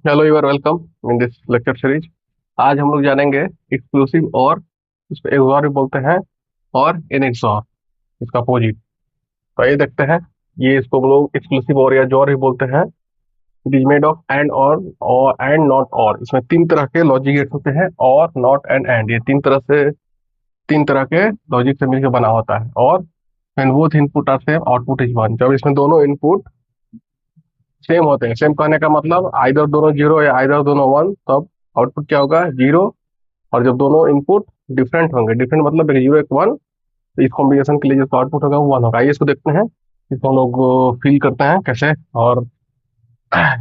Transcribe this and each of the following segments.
Hello, you are welcome in this lecture series. आज हम लोग जानेंगे एक्सक्लूसिव और इसको एक्सॉर भी बोलते हैं और इनएक्सॉर, इसका अपोजिट। तो ये देखते हैं। ये इसको हम लोग एक्सक्लूसिव और या जॉर भी बोलते हैं। It is made of and और एंड नॉट और। इसमें तीन तरह के लॉजिक गेट्स होते हैं, और नॉट एंड ये तीन तरह के लॉजिक से मिलकर बना होता है। और when both input are same output is one. जब इसमें दोनों इनपुट सेम होते हैं, सेम कहने का मतलब आइदर दोनों जीरो या आइदर दोनों वन, तब आउटपुट क्या होगा? जीरो। और जब दोनों इनपुट डिफरेंट होंगे, डिफरेंट मतलब एक जीरो एक वन, तो इस कॉम्बिनेशन के लिए जो आउटपुट होगा वो वन होगा। आइए इसको देखते हैं, इसको हम लोग फील करते हैं कैसे, और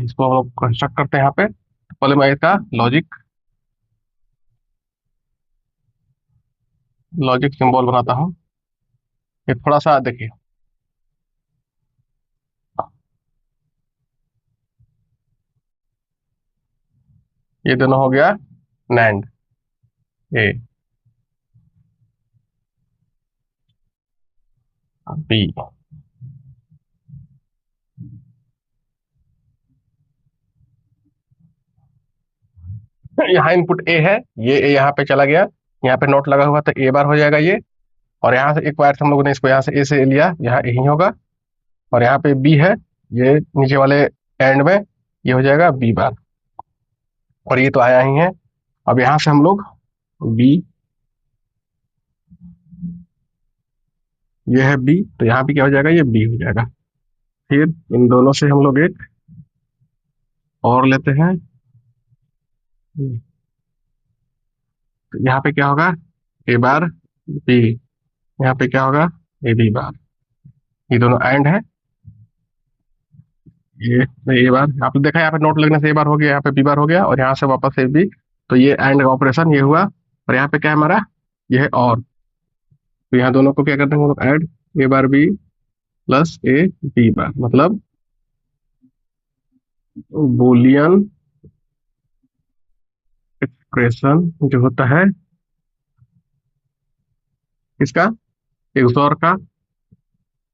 इसको हम लोग कंस्ट्रक्ट करते हैं यहाँ पे। तो पहले मैं इसका लॉजिक लॉजिक सिंबल बनाता हूँ। ये थोड़ा सा देखिए, ये दोनों हो गया नैंड ए बी। यहाँ इनपुट ए है, ये ए यहाँ पे चला गया, यहाँ पे नोट लगा हुआ, तो ए बार हो जाएगा ये। और यहाँ से एक बार से हम लोगों ने इसको यहाँ से ए से लिया, यहाँ ए ही होगा। और यहाँ पे बी है, ये नीचे वाले एंड में, ये हो जाएगा बी बार। और ये तो आया ही है। अब यहाँ से हम लोग बी, ये है बी, तो यहाँ पे क्या हो जाएगा? ये बी हो जाएगा। फिर इन दोनों से हम लोग एक और लेते हैं, तो यहाँ पे क्या होगा? A bar B. यहाँ पे क्या होगा? A B bar. ये दोनों एंड है। ये ए बार, आपने देखा यहाँ पे नोट लगने से ए बार हो गया, यहाँ पे बी बार हो गया, और यहाँ से वापस ए बी। तो ये एंड का ऑपरेशन ये हुआ। और यहाँ पे क्या है हमारा? ये है और। तो यहाँ दोनों को क्या करते हैं हम लोग? Add A bar B plus A B bar, मतलब बुलियन एक्सप्रेशन जो होता है इसका, एक्सॉर का,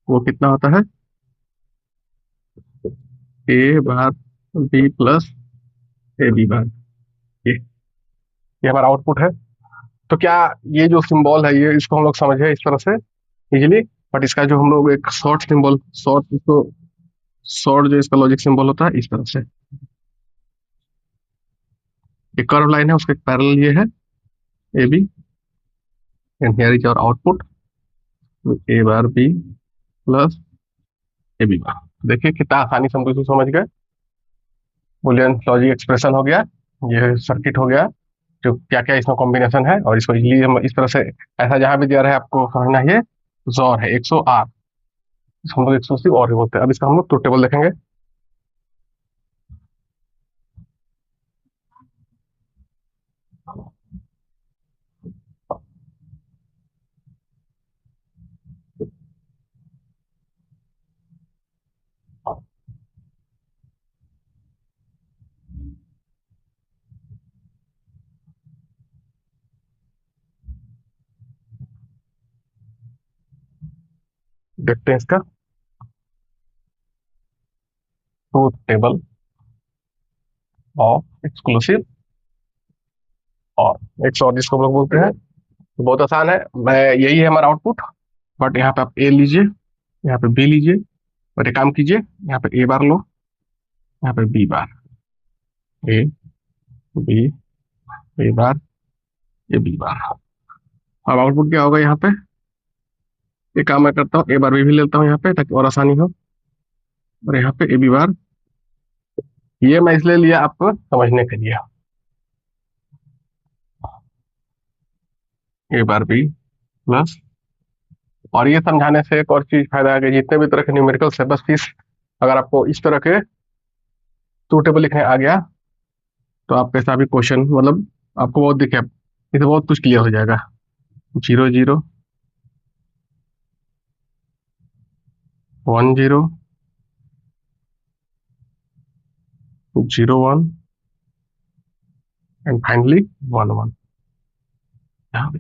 वो कितना होता है? A bar B plus A B bar. ये हमारा आउटपुट है। तो क्या ये जो सिंबल है, ये इसको हम लोग समझे इस तरह से इजीली। बट इसका जो हम लोग एक शॉर्ट सिंबल, शॉर्ट इसको, शॉर्ट जो इसका लॉजिक सिंबल होता है इस तरह से, एक कर्व लाइन है, उसके पैरेलल ये है A B, and here is our output A bar B plus A B bar. देखिए कितना आसानी से हम इसको समझ गए। बुलियन लॉजिक एक्सप्रेशन हो गया, ये सर्किट हो गया, जो क्या क्या इसमें कॉम्बिनेशन है, और इसको इजीली हम इस तरह से, ऐसा जहां भी दिया रहे आपको समझना, ये जॉर है 108। हम लोग 180 और भी बोलते हैं। अब इसका हम लोग ट्रुथ टेबल देखेंगे। देखते हैं इसका ट्रूथ टेबल ऑफ एक्सक्लूसिव और एक और, जिसको हम लोग बोलते हैं। तो बहुत आसान है, मैं यही है हमारा आउटपुट। बट यहाँ पे आप ए लीजिए, यहाँ पे बी लीजिए, और एक काम कीजिए, यहाँ पे ए बार लो, यहाँ पे B bar, A B, A bar, A B bar. अब आउटपुट क्या होगा यहाँ पे? एक काम मैं करता हूँ, ए बार भी लेता हूँ यहाँ पे, ताकि और आसानी हो। और यहाँ पे ए बी बार, ये मैं इसलिए लिया आपको समझने के लिए। ए बार बी प्लस, और ये समझाने से एक और चीज फायदा है कि जितने भी तरह के न्यूमेरिकल्स है, बस फीस, अगर आपको इस तरह के ट्रू टेबल लिखने आ गया, तो आप कैसा भी क्वेश्चन, मतलब आपको बहुत दिखे, इसे बहुत कुछ क्लियर हो जाएगा। Zero zero, one zero, zero one, and finally one one. यहाँ पे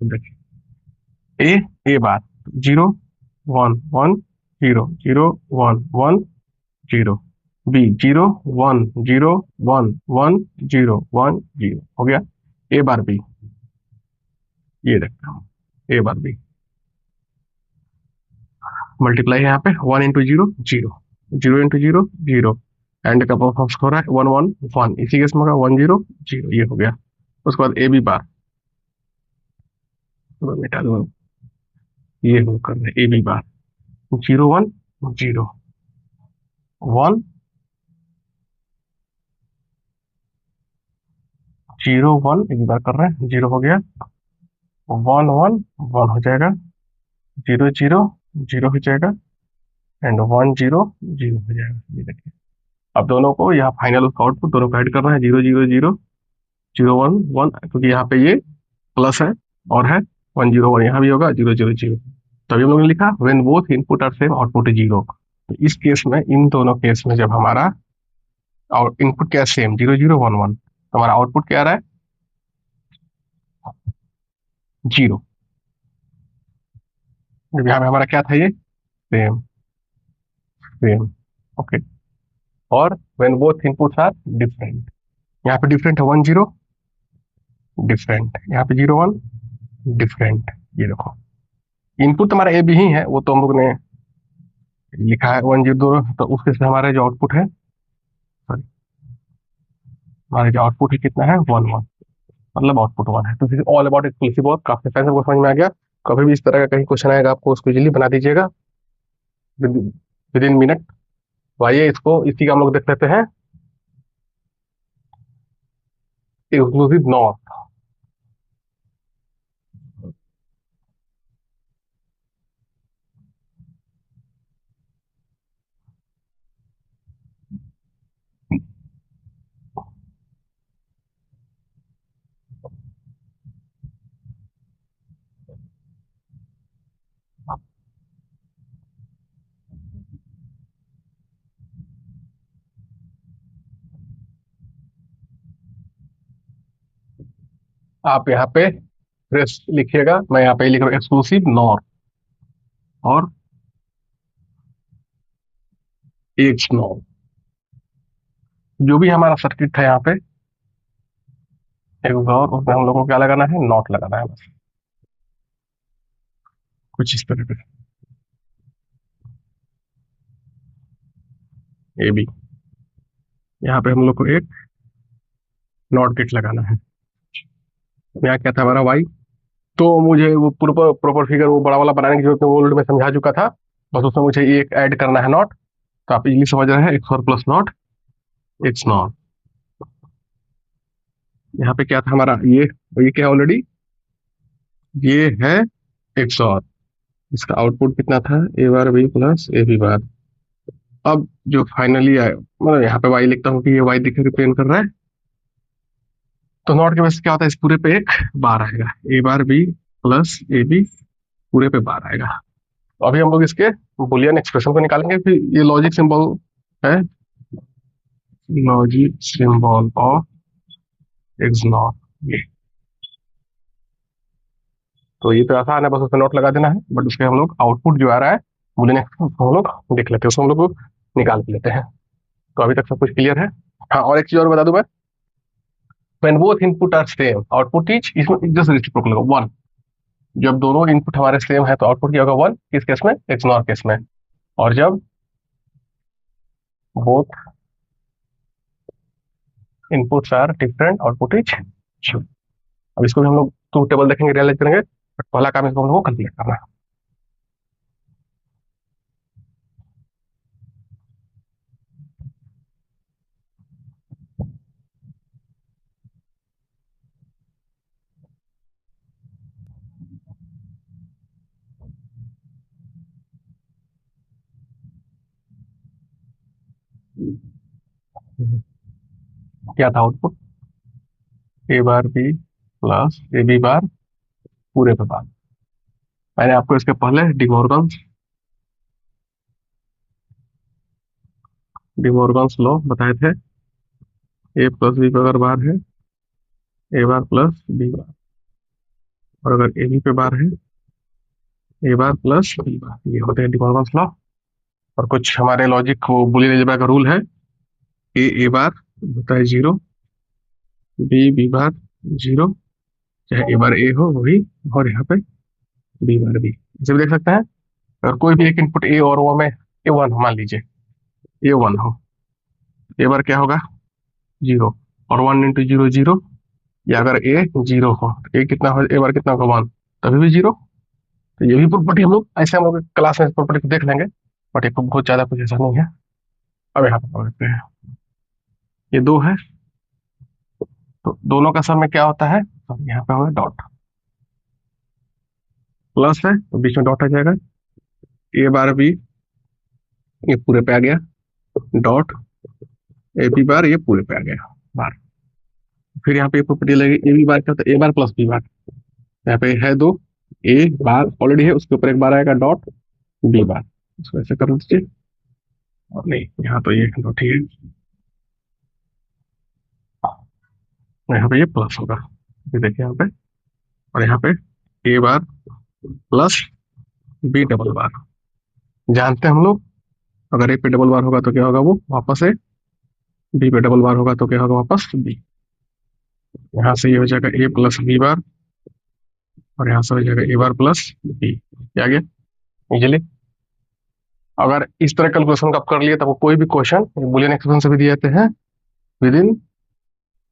देखिए, A A bar, zero one one, zero zero one one, zero, B zero one zero one one zero one zero, हो गया। ए bar B, ये देखता हूँ, ए bar B multiply है यहाँ पे, one into zero zero, zero into zero zero, and का forms हो रहा है वन वन वन, इसी केस में होगा वन जीरो जीरो, ये हो गया। उसके बाद ए बी बार, तो मिटा दो, ये हो कर रहे A B bar, zero one zero one zero one, एक बार कर रहे हैं, जीरो हो गया, वन वन वन हो जाएगा, जीरो जीरो जीरो हो जाएगा, एंड वन जीरो जीरो हो जाएगा, ये देखिए। अब दोनों को यहाँ फाइनल उसका आउटपुट दोनों को ऐड करना है, zero zero zero zero one one, क्योंकि यहाँ पे ये प्लस है और है, वन जीरो वन यहाँ भी होगा, जीरो जीरो जीरो। तभी हम लोगों ने लिखा when both input are same output is zero. तो इस केस में, इन दोनों केस में जब हमारा और इनपुट क्या है same, zero zero one one, तो हमारा आउटपुट क्या आ रहा है, जीरो। जब यहाँ पे हमारा क्या था, ये सेम सेम, ओके। और when both inputs are different, यहाँ पे डिफरेंट है वन जीरो, डिफरेंट, यहाँ पे जीरो वन, डिफरेंट, ये देखो। इनपुट हमारा ए भी ही है, वो तो हम लोग ने लिखा है वन जीरो दो, तो उसके से हमारा जो आउटपुट है, सॉरी, हमारा जो आउटपुट है कितना है, वन वन, मतलब आउटपुट वन है। तो this is all about exclusive और, काफी फैंस को समझ में आ गया। कभी भी इस तरह का कहीं क्वेश्चन आएगा, आपको उसको इजीली बना दीजिएगा विद इन मिनट। तो आइए इसको, इसी का हम लोग देख लेते हैं, एक्सक्लूसिव नॉट। आप यहाँ पे फ्रेश लिखिएगा, मैं यहाँ पे लिख रहा हूँ एक्सक्लूसिव नॉट और एक्स नॉट। जो भी हमारा सर्किट था यहाँ पे एक और, उसमें हम लोगों को क्या लगाना है, नॉट लगाना है बस, कुछ इस तरह से। ए बी, यहाँ पे हम लोग को एक नॉट गेट लगाना है। यहाँ क्या था हमारा वाई, तो मुझे वो प्रॉपर प्रॉपर फिगर वो बड़ा वाला बनाने की जरूरत नहीं, वो ऑलरेडी मैं समझा चुका था। बस उसमें मुझे एक ऐड करना है नॉट, तो आप इजीली समझ रहे हैं, एक्स और प्लस नॉट, एक्स नॉट। यहाँ पे क्या था हमारा, ये क्या ऑलरेडी, ये है एक्स और, इसका आउटपुट कितना था, A bar B plus A B bar. अब जो फाइनली आए, मतलब यहाँ पे वाई लिखता हूँ कि ये वाई दिखे रिप्रेजेंट कर रहा है, तो नॉट के वजह से क्या होता है, इस पूरे पे एक बार आएगा, ए bar B plus A B, पूरे पे बार आएगा। तो अभी हम लोग इसके बुलियन एक्सप्रेशन को निकालेंगे, फिर ये लॉजिक सिंबल है, logic symbol of x not, ये। तो ये तो आसान है, बस उसमें नोट लगा देना है, बट उसके हम लोग आउटपुट जो आ रहा है बुलियन एक्सप्रेशन, उसको हम लोग देख लेते हैं, उसको हम लोग निकाल के लेते हैं। तो अभी तक सब कुछ क्लियर है। हाँ, और एक चीज और बता दूं मैं, when both input are same output is, इसमें जस्ट रेसिप्रोकल होगा वन। जब दोनों इनपुट हमारे सेम है तो आउटपुट क्या होगा, वन, किस केस में, एक्स नॉर केस में। और जब both inputs are different output is zero. अब इसको भी हम लोग ट्रूथ टेबल देखेंगे, रियलाइज करेंगे, बट पहला काम इसको हम लोग को कंप्लीट करना है। क्या था output, A bar B plus A B bar, पूरे पे बार। मैंने आपको इसके पहले डिमोर्गन्स लॉ बताए थे, ए प्लस बी पे अगर बार है, A bar plus B bar, और अगर ए बी पे बार है, A bar plus B bar, ये होते हैं डिमोर्गन्स लॉ। और कुछ हमारे लॉजिक वो बुलियन अलजेब्रा का रूल है, ए बार होता है 0, बी बार 0, चाहे ए बार ए हो वही, और यहाँ पे बी बार बी, इसे भी देख सकते हैं। और कोई भी एक इनपुट ए और वो में ए वन हो, मान लीजिए ए वन हो, ए बार क्या होगा 0, और 1 × 0 0, या अगर ए 0 हो तो ए कितना हो, ए बार कितना होगा 1, तभी भी 0। तो ये भी प्रॉपर्टी हम लोग ऐसे हम लोग क्लास में प्रॉपर्टी को देख लेंगे, बट ये बहुत ज्यादा कुछ ऐसा नहीं है। अब यहाँ पे पढ़ लेते हैं, ये दो है तो दोनों का सम में क्या होता है, तो यहाँ पे होगा डॉट, प्लस है तो बीच में डॉट आ जाएगा, ए बार बी ये पूरे पे आ गया, डॉट ए बी बार ये पूरे पे आ गया बार। फिर यहाँ पे प्रॉपर्टी लगेगी, ए बी बार क्या होता है, A bar plus B bar, यहाँ पे है दो, ए बार ऑलरेडी है, उसके ऊपर एक बार आएगा डॉट बी बार, इसको ऐसे कर दीजिए, और नहीं यहाँ तो ये डॉट ही है, यहाँ पे ये प्लस होगा, ये देखिए यहाँ पे, और यहाँ पे ए बार प्लस बी डबल बार, जानते हैं हम लोग अगर ए पे डबल बार होगा तो क्या होगा, वो वापस है, बी पे डबल बार होगा तो क्या होगा, वापस बी। यहाँ से ये हो जाएगा ए प्लस बी बार, और यहाँ से हो जाएगा ए बार प्लस बी, क्या आ गया इजिली। अगर इस तरह कैलकुलेशन का आप कर लिए, तब वो कोई भी क्वेश्चन बुलियन एक्सप्रेशन से भी दिए जाते हैं, विद इन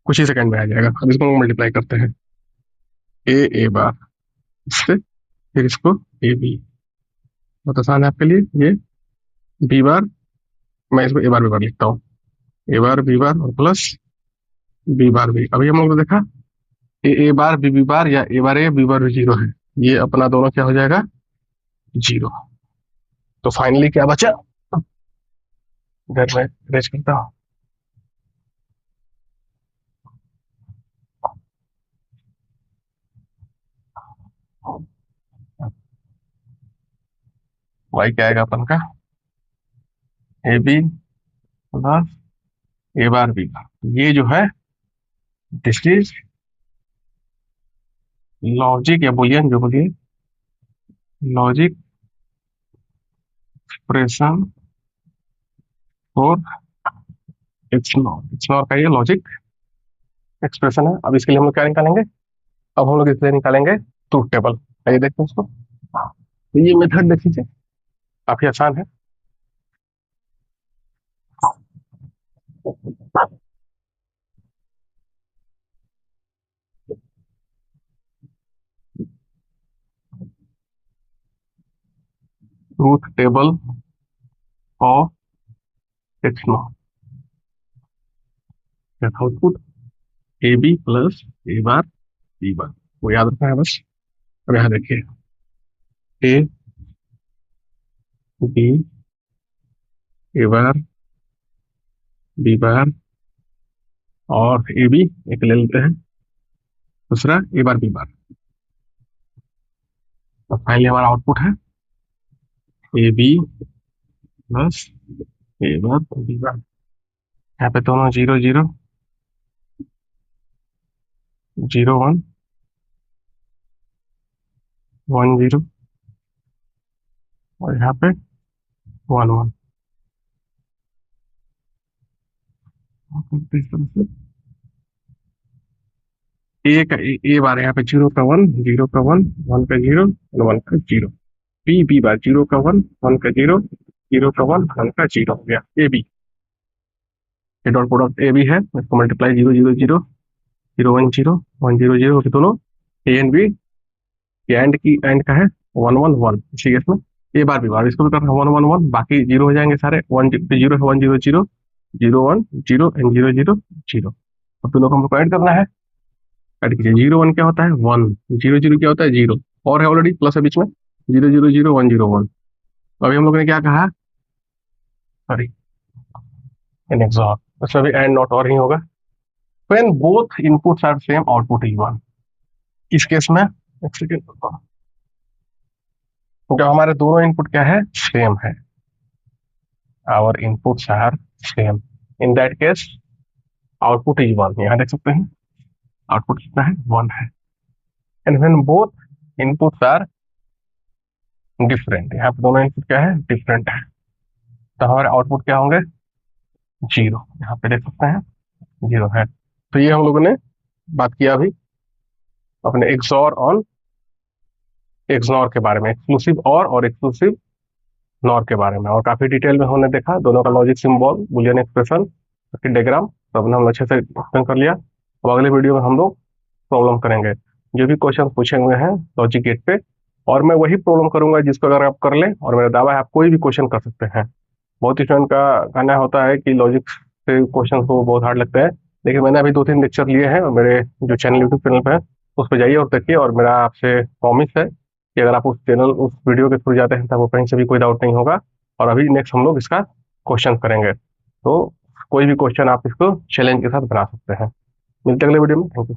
कुछ ही सेकंड में आ जाएगा। अब इसको मल्टीप्लाई करते हैं, ए बार इससे, फिर इसको ए बी, बहुत आसान है आपके लिए, ये बी बार, मैं इसको ए बार लिखता हूँ, ए बार बी बार और प्लस बी बार बी। अभी हम लोग ने देखा ए बार बी बार, या ए बी बार 0 है, ये अपना दोनों क्या हो जाएगा 0। तो फाइनली क्या बचा, इधर मैं रेज करता हूँ, वाई क्या आएगा अपन का, A B plus A bar B bar, ये जो है दिस इज लॉजिक या बुलियन, जो बोलिए लॉजिक एक्सप्रेशन फॉर एक्सनॉर का ये लॉजिक एक्सप्रेशन है। अब इसके लिए हम लोग क्या निकालेंगे, अब हम लोग इसके लिए निकालेंगे ट्रूथ टेबल। आइए देखते हैं उसको, तो ये मेथड देख लीजिए, काफी आसान है। Truth table of XNOR, output A B plus A bar B bar, वो याद रखना है बस। अब यहाँ देखिए, ए बी ए बार बी बार और ए बी एक ले लेते हैं, दूसरा ए बार बी बार। तो फाइनली हमारा आउटपुट है A B plus A bar B bar, यहाँ पे दोनों 0 0 0 1 1 0, और यहाँ पे 1 1, इस तरह से ए बार यहाँ पे 0 का 1 0 का 1 1 का 0 1 का 0, बी बार 0 का 1 1 का 0 0 का 1 1 का 0 हो गया ए बी। ये डॉट प्रोडक्ट ए बी है, इसको मल्टीप्लाई 0 0 0 0 1 0 1 0 0 दोनों ए एंड बी, ये एंड की एंड का है 1 1 1, इसी केस में ए बार बी बार, इसको भी करना 1 1 1, बाकी 0 हो जाएंगे सारे, 1 0 है 1 0 0 0 1 0 एंड 0 0 0। अब दोनों को हमको ऐड करना है, ऐड कीजिए, 0 1 क्या होता है 1, 0 0 क्या होता है 0, और है ऑलरेडी प्लस है बीच में, 0 0 0 1 0 1। अभी हम लोग ने क्या कहा, सॉरी इन एक्सॉर, उसमें भी एंड नॉट और ही होगा। When both inputs are same output is 1, इस केस में एक सेकेंड, जब हमारे दोनों इनपुट क्या है सेम है, our inputs are same, in that case output is 1, यहाँ देख सकते हैं आउटपुट कितना है 1 है। And when both inputs are different, यहाँ पे दोनों इनपुट क्या है डिफरेंट है, तो हमारे आउटपुट क्या होंगे, जीरो। यहाँ पे देख सकते हैं जीरो है। तो ये हम लोगों ने बात किया अभी अपने एक्सॉर ऑन एक्सनॉर के बारे में, एक्सक्लूसिव और एक्सक्लूसिव नॉर के बारे में, और काफी डिटेल में हमने देखा दोनों का logic, symbol, Boolean expression, diagram, सब हमने अच्छे से एक्सप्लेन कर लिया। अब अगले वीडियो में हम लोग प्रॉब्लम करेंगे, जो भी क्वेश्चन पूछे हुए हैं लॉजिक गेट पे, और मैं वही प्रॉब्लम करूंगा जिसको अगर आप कर लें, और मेरा दावा है आप कोई भी क्वेश्चन कर सकते हैं। बहुत स्टूडेंट का कहना होता है कि लॉजिक से क्वेश्चन को बहुत हार्ड लगता है, लेकिन मैंने अभी 2-3 लेक्चर लिए हैं और मेरे जो चैनल, यूट्यूब चैनल पे है, उस पर जाइए और देखिए, और मेरा आपसे प्रॉमिस है कि अगर आप उस चैनल, उस वीडियो के थ्रू जाते हैं तो आपको कहीं से भी कोई डाउट नहीं होगा। और अभी नेक्स्ट हम लोग इसका क्वेश्चन करेंगे, तो कोई भी क्वेश्चन आप इसको चैलेंज के साथ बना सकते हैं। मिलते हैं अगले वीडियो में। Thank you.